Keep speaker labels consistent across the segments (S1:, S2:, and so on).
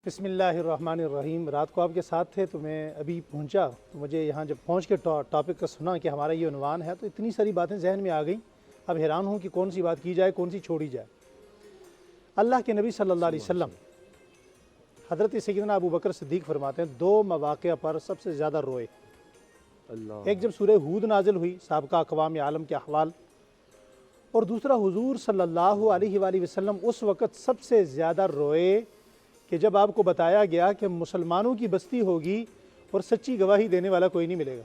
S1: بسم اللہ الرحمن الرحیم۔ رات کو آپ کے ساتھ تھے تو میں ابھی پہنچا تو مجھے یہاں جب پہنچ کے ٹاپک کا سنا کہ ہمارا یہ عنوان ہے تو اتنی ساری باتیں ذہن میں آ گئیں، اب حیران ہوں کہ کون سی بات کی جائے کون سی چھوڑی جائے۔ اللہ کے نبی صلی اللہ علیہ وسلم حضرت سیدنا ابو بکر صدیق فرماتے ہیں دو مواقع پر سب سے زیادہ روئے۔ ایک جب سورہ ہود نازل ہوئی، سابقہ اقوام عالم کے احوال، اور دوسرا حضور صلی اللہ علیہ وآلہ وسلم اس وقت سب سے زیادہ روئے کہ جب آپ کو بتایا گیا کہ مسلمانوں کی بستی ہوگی اور سچی گواہی دینے والا کوئی نہیں ملے گا۔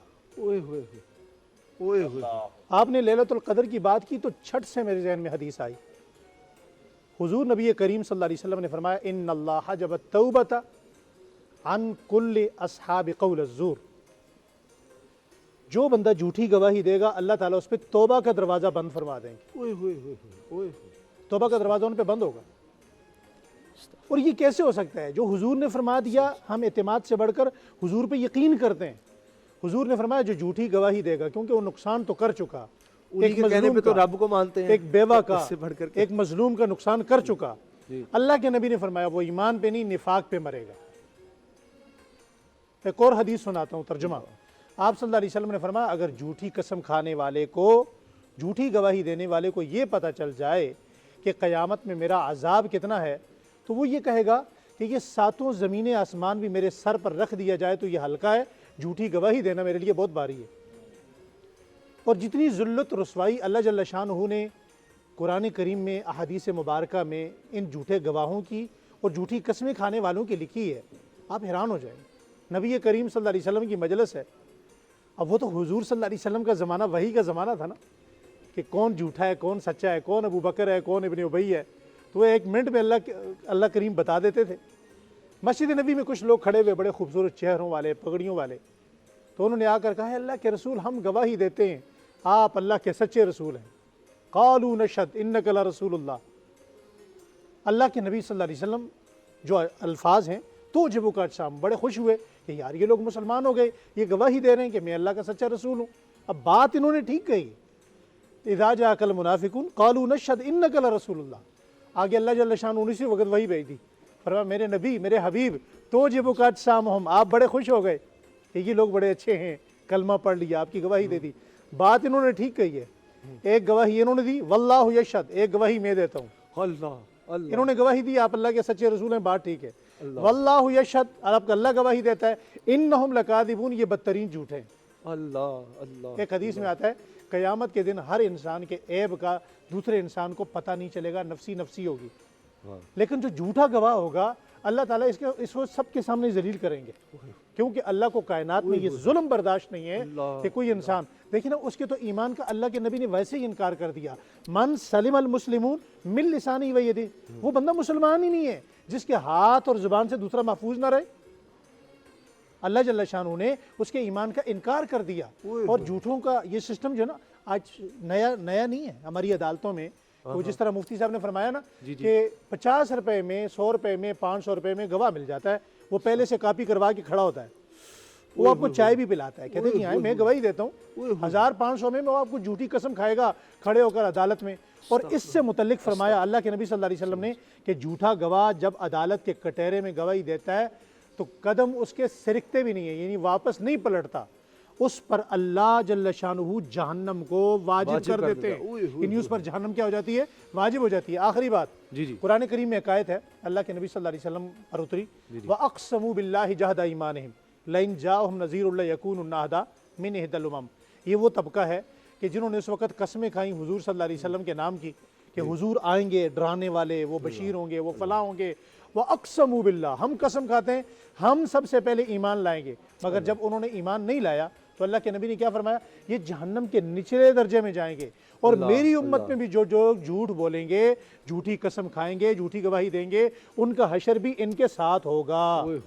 S1: آپ نے لیلۃ القدر کی بات کی تو چھٹ سے میرے ذہن میں حدیث آئی۔ حضور نبی کریم صلی اللہ علیہ وسلم نے فرمایا ان اللہ حجب التوبۃ عن کل اصحاب قول الزور، جو بندہ جھوٹی گواہی دے گا اللہ تعالیٰ اس پہ توبہ کا دروازہ بند فرما دیں گے۔ توبہ کا دروازہ ان پہ بند ہوگا۔ اور یہ کیسے ہو سکتا ہے؟ جو حضور نے فرما دیا ہم اعتماد سے بڑھ کر حضور پہ یقین کرتے ہیں۔ حضور نے فرمایا جو جھوٹی گواہی دے گا، کیونکہ وہ نقصان تو کر چکا، ایک مظلوم کا،
S2: رب کو مانتے ہیں،
S1: ایک بیوہ کا، ایک مظلوم کا نقصان کر چکا۔ اللہ کے نبی نے فرمایا وہ ایمان پہ نہیں نفاق پہ مرے گا۔ ایک اور حدیث سناتا ہوں ترجمہ۔ آپ صلی اللہ علیہ وسلم نے فرمایا اگر جھوٹی قسم کھانے والے کو، جھوٹی گواہی دینے والے کو یہ پتہ چل جائے کہ قیامت میں میرا عذاب کتنا ہے تو وہ یہ کہے گا کہ یہ ساتوں زمین آسمان بھی میرے سر پر رکھ دیا جائے تو یہ ہلکا ہے، جھوٹی گواہی دینا میرے لیے بہت بھاری ہے۔ اور جتنی ذلت رسوائی اللہ جل شانہ نے قرآن کریم میں، احادیث مبارکہ میں ان جھوٹے گواہوں کی اور جھوٹی قسمیں کھانے والوں کی لکھی ہے، آپ حیران ہو جائیں۔ نبی کریم صلی اللہ علیہ وسلم کی مجلس ہے، اب وہ تو حضور صلی اللہ علیہ وسلم کا زمانہ وحی کا زمانہ تھا نا، کہ کون جھوٹا ہے کون سچا ہے، کون ابو بکر ہے کون ابن ابی ہے، تو وہ ایک منٹ میں اللہ کریم بتا دیتے تھے۔ مسجد نبی میں کچھ لوگ کھڑے ہوئے بڑے خوبصورت چہروں والے، پگڑیوں والے، تو انہوں نے آ کر کہا ہے اللہ کے رسول ہم گواہی دیتے ہیں آپ اللہ کے سچے رسول ہیں۔ قالوا نشہد انک لرسول اللہ۔ اللہ کے نبی صلی اللہ علیہ وسلم جو الفاظ ہیں تو جب کا اجسام بڑے خوش ہوئے کہ یار یہ لوگ مسلمان ہو گئے، یہ گواہی دے رہے ہیں کہ میں اللہ کا سچا رسول ہوں۔ اب بات انہوں نے ٹھیک کہی، اذا جاءک المنافقون قالوا نشہد انک لرسول اللہ۔ آگے اللہ جل شانہ اسی وقت وحی بھیج دی، فرمایا میرے نبی میرے حبیب تو جب کا اجسام ہم، آپ بڑے خوش ہو گئے کہ یہ لوگ بڑے اچھے ہیں، کلمہ پڑھ لیا، آپ کی گواہی دے دی۔ بات انہوں نے ٹھیک کہی ہے، ایک گواہی انہوں نے دی واللہ یشہد، ایک گواہی میں دیتا ہوں۔ انہوں نے گواہی دی آپ اللہ کے سچے رسول ہیں، بات ٹھیک ہے۔ واللہ یشہد، اور آپ کا اللہ گواہی دیتا ہے انہم لکاذبون، یہ بدترین جھوٹ ہیں۔ ایک حدیث میں آتا ہے قیامت کے دن ہر انسان کے عیب کا دوسرے انسان کو پتہ نہیں چلے گا، نفسی نفسی ہوگی، لیکن جو جھوٹا گواہ ہوگا اللہ تعالیٰ اس کو سب کے سامنے ذلیل کریں گے، کیونکہ اللہ کو کائنات میں یہ ظلم برداشت نہیں ہے کہ کوئی انسان، دیکھیں نا اس کے تو ایمان کا اللہ کے نبی نے ویسے ہی انکار کر دیا۔ من سلم المسلمون من لسانہ و یدہ، وہ بندہ مسلمان ہی نہیں ہے جس کے ہاتھ اور زبان سے دوسرا محفوظ نہ رہے۔ اللہ جل شانہ نے اس کے ایمان کا انکار کر دیا۔ اور جھوٹوں کا یہ سسٹم جو ہے نا آج نیا نہیں ہے ہماری عدالتوں میں، وہ جس طرح مفتی صاحب نے فرمایا نا کہ 50 روپے میں، 100 روپے میں، 500 روپے میں گواہ مل جاتا ہے، وہ پہلے سے کاپی کروا کے کھڑا ہوتا ہے، وہ آپ کو چائے بھی پلاتا ہے، کہتے ہیں آئے میں گواہی دیتا ہوں، 1500 میں وہ آپ کو جھوٹی قسم کھائے گا کھڑے ہو کر عدالت میں۔ اور اس سے متعلق فرمایا اللہ کے نبی صلی اللہ علیہ وسلم نے کہ جھوٹا گواہ جب عدالت کے کٹہرے میں گواہی دیتا ہے تو قدم اس کے سرکتے بھی نہیں ہیں، یعنی واپس نہیں پلٹتا، اس پر اللہ جل شانہ جہنم کو واجب کر دیتے ہیں، یعنی اس پر جہنم کیا ہو جاتی ہے؟ واجب ہو جاتی ہے۔ آخری بات، قرآن کریم میں ایک آیت ہے اللہ کے نبی صلی اللہ علیہ وسلم پر اتری، وَأَقْسَمُوا بِاللَّهِ جَهْدَ أَيْمَانِهِمْ لَئِنْ جَاءَهُمْ نَذِيرٌ لَيَكُونُنَّ أَهْدَىٰ مِنْ إِحْدَى الْأُمَمِ۔ یہ وہ طبقہ ہے کہ جنہوں نے اس وقت قسمیں کھائیں حضور صلی اللہ علیہ وسلم کے نام کی کہ حضور آئیں گے ڈرانے والے، وہ بشیر ہوں گے، وہ فلاں ہوں گے۔ وَأَقْسَمُوا بِاللَّهِ، ہم قسم کھاتے ہیں ہم سب سے پہلے ایمان لائیں گے، مگر جب انہوں نے ایمان نہیں لایا تو اللہ کے نبی نے کیا فرمایا؟ یہ جہنم کے نچلے درجے میں جائیں گے، اور میری امت میں بھی جو جھوٹ بولیں گے، جھوٹی قسم کھائیں گے، جھوٹی گواہی دیں گے، ان کا حشر بھی ان کے ساتھ ہوگا۔